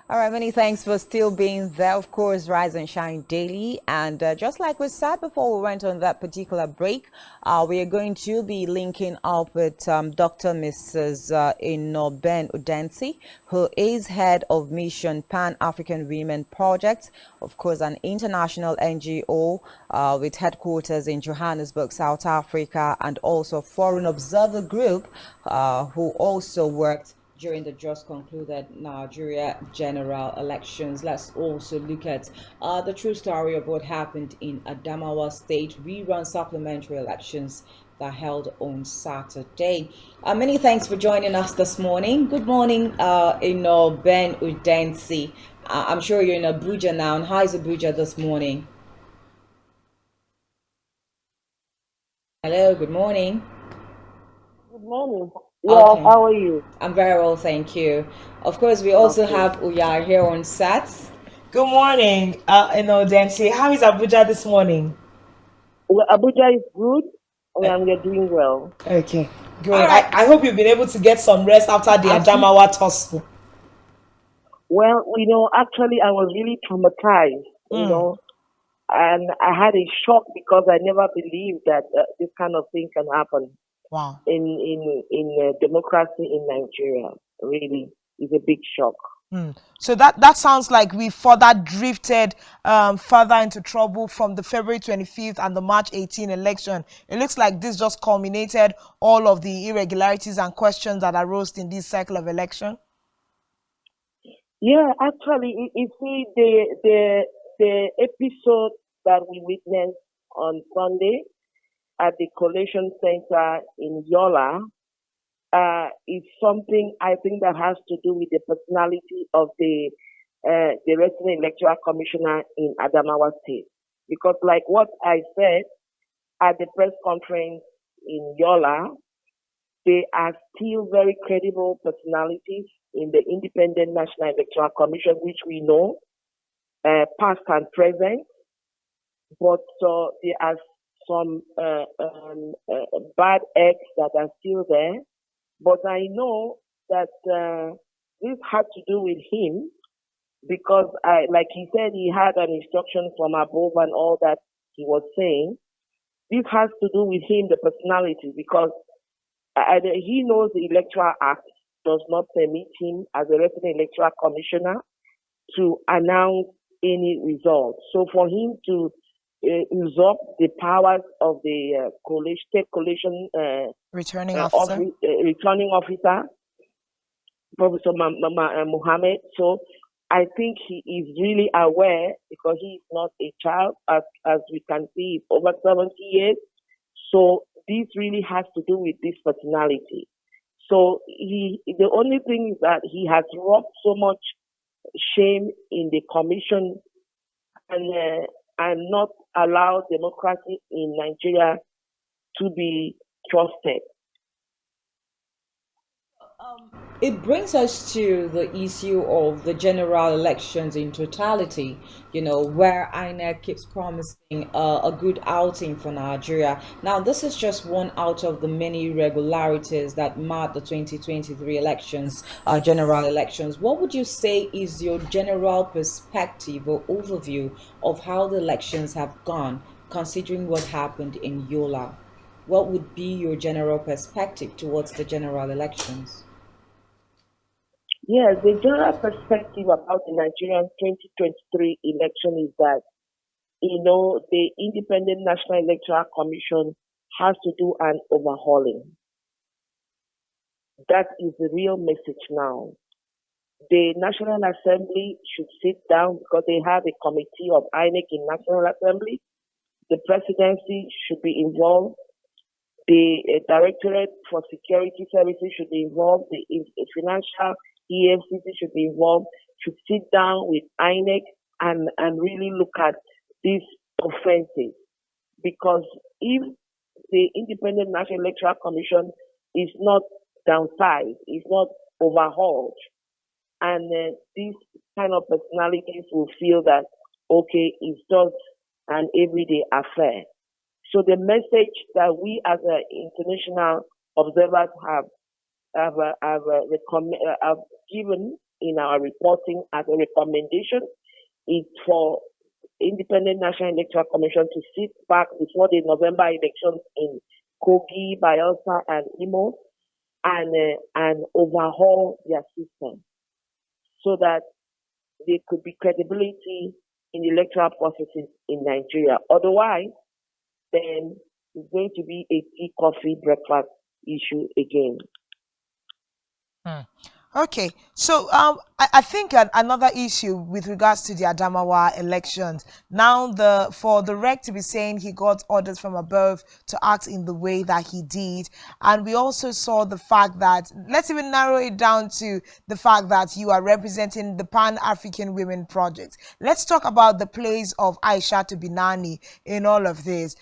All right, many thanks for still being there. Of course, Rise and Shine Daily. And just like we said before we went on that particular break, we are going to be linking up with Dr. Mrs. Inoben Udensi, who is head of Mission Pan African Women Project, of course, an international NGO with headquarters in Johannesburg, South Africa, and also Foreign Observer Group, who also worked during the just concluded Nigeria general elections. Let's also look at the true story of what happened in Adamawa State rerun supplementary elections that held on Saturday. Many thanks for joining us this morning. Good morning, Ben Udensi. I'm sure you're in Abuja now. And how is Abuja this morning? Hello, good morning. Good morning. Yeah, Okay, how are you? I'm very well, thank you. Of course, we also Okay. have Uya here on Sats. Good morning, Dancy. How is Abuja this morning? Well, Abuja is good and we're doing well. Okay, All good. right. I hope you've been able to get some rest after the Absolutely. Adamawa tussle. Well, actually, I was really traumatized, Mm, and I had a shock because I never believed that this kind of thing can happen wow. in democracy in Nigeria. Really, it's a big shock. So that sounds like we further drifted further into trouble from the February 25th and the March 18 election. It looks like this just culminated all of the irregularities and questions that arose in this cycle of election. Yeah, actually, you see, the episode that we witnessed on Sunday at the Collation Center in Yola is something I think that has to do with the personality of the resident electoral commissioner in Adamawa State. Because, like what I said at the press conference in Yola, they are still very credible personalities in the Independent National Electoral Commission, which we know, past and present. But there are some bad eggs that are still there. But I know that this had to do with him because, like he said, he had an instruction from above and all that he was saying. This has to do with him, the personality, because he knows the Electoral Act does not permit him as a resident electoral commissioner to announce any result. So for him to usurp the powers of the state collation Returning officer. returning officer, Professor Mohammed. So I think he is really aware because he is not a child, as we can see, he's over 70 years. So this really has to do with this personality. So the only thing is that he has rubbed so much shame in the commission and not allowed democracy in Nigeria to be trusted. It brings us to the issue of the general elections in totality, where INEC keeps promising a good outing for Nigeria. Now, this is just one out of the many irregularities that marked the 2023 elections, general elections. What would you say is your general perspective or overview of how the elections have gone, considering what happened in Yola? What would be your general perspective towards the general elections? Yes, the general perspective about the Nigerian 2023 election is that, the Independent National Electoral Commission has to do an overhauling. That is the real message now. The National Assembly should sit down because they have a committee of INEC in National Assembly. The presidency should be involved. The Directorate for Security Services should be involved. The financial EFCC should be involved, should sit down with INEC and really look at these offenses. Because if the Independent National Electoral Commission is not downsized, is not overhauled, and these kind of personalities will feel that, okay, it's just an everyday affair. So the message that we as international observers have given in our reporting as a recommendation is for Independent National Electoral Commission to sit back before the November elections in Kogi, Bayelsa, and Imo, and overhaul their system so that there could be credibility in the electoral processes in Nigeria. Otherwise, then it's going to be a tea, coffee, breakfast issue again. Okay, so I think another issue with regards to the Adamawa elections, now for the rec to be saying he got orders from above to act in the way that he did, and we also saw the fact that, let's even narrow it down to the fact that you are representing the Pan-African Women Project. Let's talk about the place of Aisha Binani in all of this.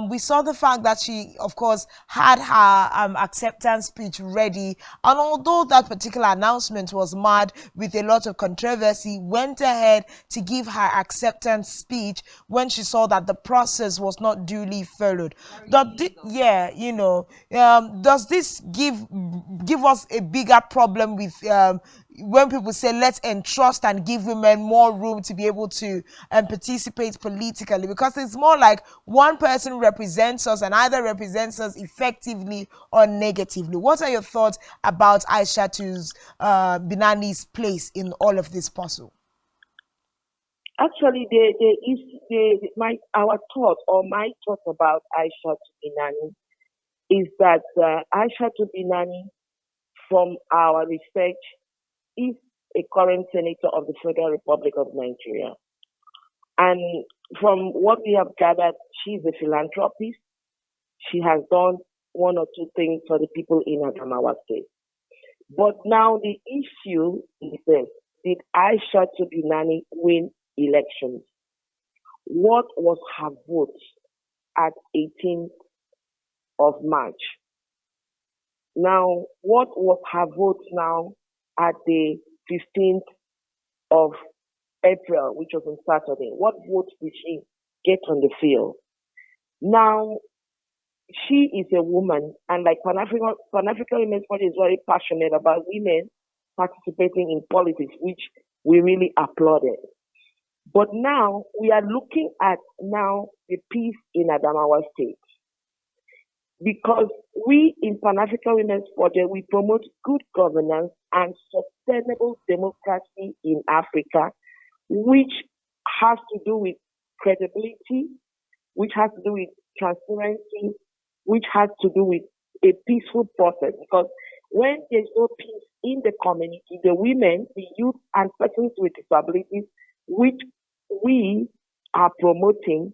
We saw the fact that she, of course, had her acceptance speech ready, and although that particular announcement was marred with a lot of controversy, went ahead to give her acceptance speech when she saw that the process was not duly followed. Does this give us a bigger problem with when people say let's entrust and give women more room to be able to participate politically, because it's more like one person represents us and either represents us effectively or negatively. What are your thoughts about Aishatu's Binani's place in all of this puzzle? Actually, our thought or my thought about Aisha Binani is that Aisha Binani, from our research, is a current senator of the Federal Republic of Nigeria. And from what we have gathered, she's a philanthropist. She has done one or two things for the people in Adamawa State. But now the issue is this: did Aisha Binani win elections? What was her vote at 18th of March? Now, what was her vote now at the 15th of April, which was on Saturday? What vote did she get on the field? Now, she is a woman, and like Pan-African Women's Party is very passionate about women participating in politics, which we really applauded. But now we are looking at now the peace in Adamawa State. Because we in Pan-African Women's Project, we promote good governance and sustainable democracy in Africa, which has to do with credibility, which has to do with transparency, which has to do with a peaceful process. Because when there's no peace in the community, the women, the youth, and persons with disabilities, which we are promoting,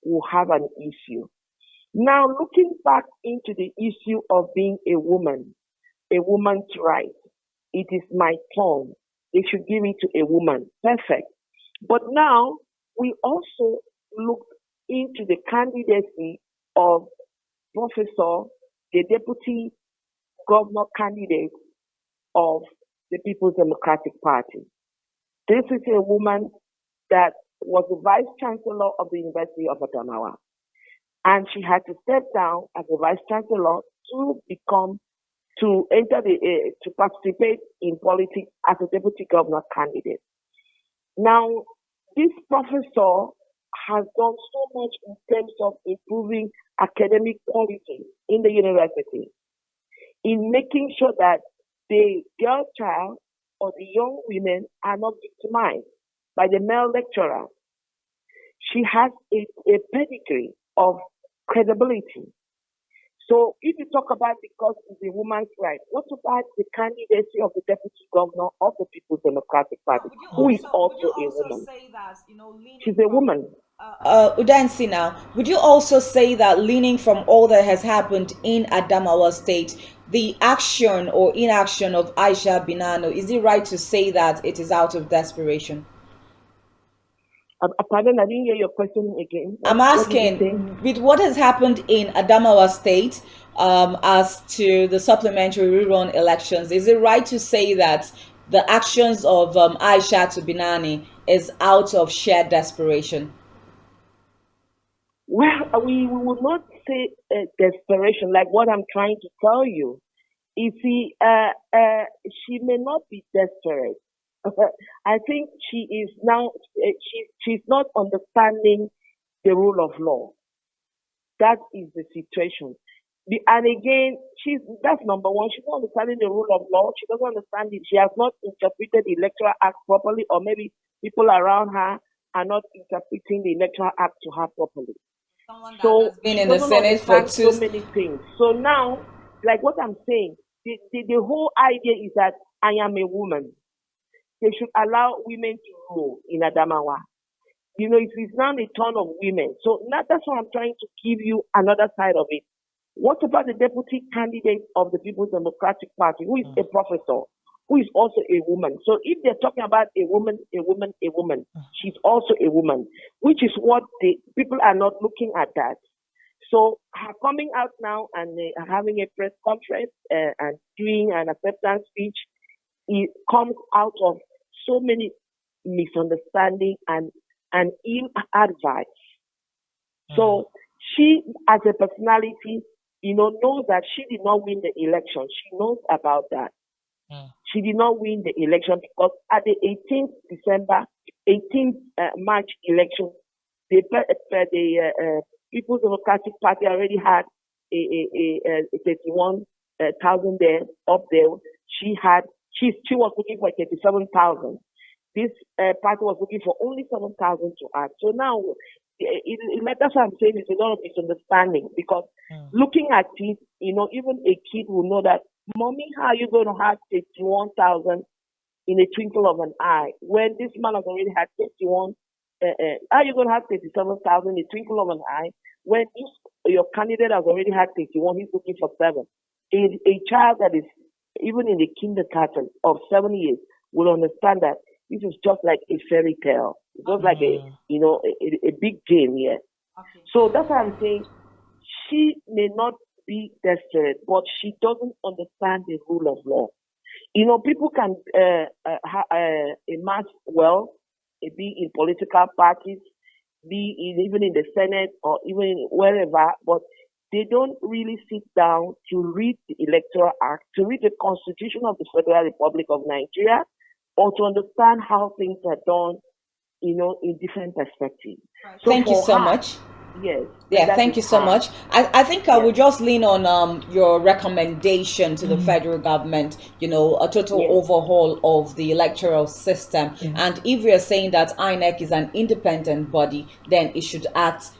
will have an issue. Now, looking back into the issue of being a woman's right, it is my turn. They should give it to a woman. Perfect. But now, we also looked into the candidacy of Professor, the Deputy Governor candidate of the People's Democratic Party. This is a woman that was the Vice Chancellor of the University of Adamawa. And she had to step down as a vice chancellor to participate in politics as a deputy governor candidate. Now, this professor has done so much in terms of improving academic quality in the university, in making sure that the girl child or the young women are not victimized by the male lecturer. She has a pedigree of credibility. So if you talk about because it's a woman's right, what about the candidacy of the deputy governor of the People's Democratic Party, who is also a woman? She's a woman. Udansi, now, would you also say that leaning from all that has happened in Adamawa State, the action or inaction of Aisha Binano, is it right to say that it is out of desperation? Pardon, I didn't hear your question again. I'm asking, with what has happened in Adamawa State as to the supplementary rerun elections, is it right to say that the actions of Aisha Binani is out of sheer desperation? Well, we would not say desperation, like what I'm trying to tell you. You see, she may not be desperate, I think she is now, she's not understanding the rule of law. That is the situation. And again, that's number one. She's not understanding the rule of law. She doesn't understand it. She has not interpreted the Electoral Act properly, or maybe people around her are not interpreting the Electoral Act to her properly. Someone that So has been she in the doesn't Senate for understand so many things. So now, like what I'm saying, the whole idea is that I am a woman. They should allow women to rule in Adamawa. You know, it is now the turn of women. So now that's why I'm trying to give you another side of it. What about the deputy candidate of the People's Democratic Party, who is a professor, who is also a woman? So if they're talking about a woman, she's also a woman, which is what the people are not looking at that. So her coming out now and having a press conference and doing an acceptance speech, it comes out of so many misunderstanding and ill advice. So she, as a personality, knows that she did not win the election. She knows about that. She did not win the election because at the 18th March election, the People's Democratic Party already had a 31,000 there up there. She was looking for 37,000. This party was looking for only 7,000 to add. So now, that's what I'm saying, it's a lot of misunderstanding because looking at it, even a kid will know that, Mommy, how are you going to have 31,000 in a twinkle of an eye when this man has already had 31? How are you going to have 37,000 in a twinkle of an eye when your candidate has already had 31? He's looking for 7. A child that is even in the kindergarten of 7 years will understand that this is just like a fairy tale. It's just like a big game here. Okay. So that's what I'm saying. She may not be desperate, but she doesn't understand the rule of law. People can amass wealth, be in political parties, even in the Senate or even wherever, but they don't really sit down to read the Electoral Act, to read the Constitution of the Federal Republic of Nigeria, or to understand how things are done, in different perspectives. So thank you so much. Yes. Yeah, thank you so much. I think I would just lean on your recommendation to the federal government, a total overhaul of the electoral system. And if we are saying that INEC is an independent body, then it should act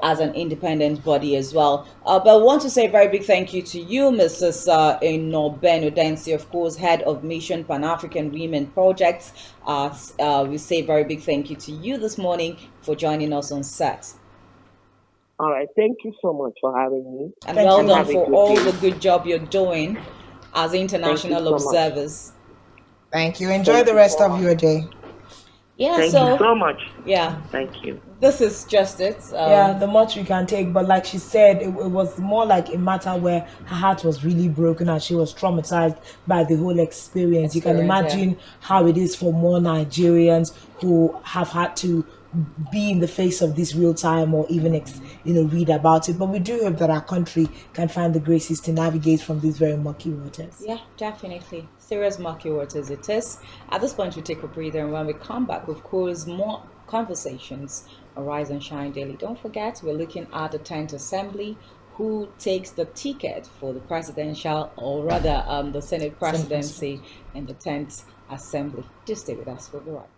as an independent body as well. But I want to say a very big thank you to you, Mrs. Inoben Odensi, of course, head of Mission Pan-African Women Projects. We say a very big thank you to you this morning for joining us on set. All right. Thank you so much for having me. And well done for all the good job you're doing as international observers. Thank you. Enjoy the rest of your day. Yeah, thank you so much. Yeah. Thank you. This is just it. The much we can take. But like she said, it was more like a matter where her heart was really broken and she was traumatized by the whole experience. You can imagine how it is for more Nigerians who have had to be in the face of this real time or even read about it. But we do hope that our country can find the graces to navigate from these very murky waters. Yeah, definitely. Serious murky waters it is. At this point, we take a breather, and when we come back, of course, more conversations on Rise and Shine Daily. Don't forget, we're looking at the 10th Assembly. Who takes the ticket for the presidential, or rather the Senate presidency in the 10th Assembly? Just stay with us. We'll be right back.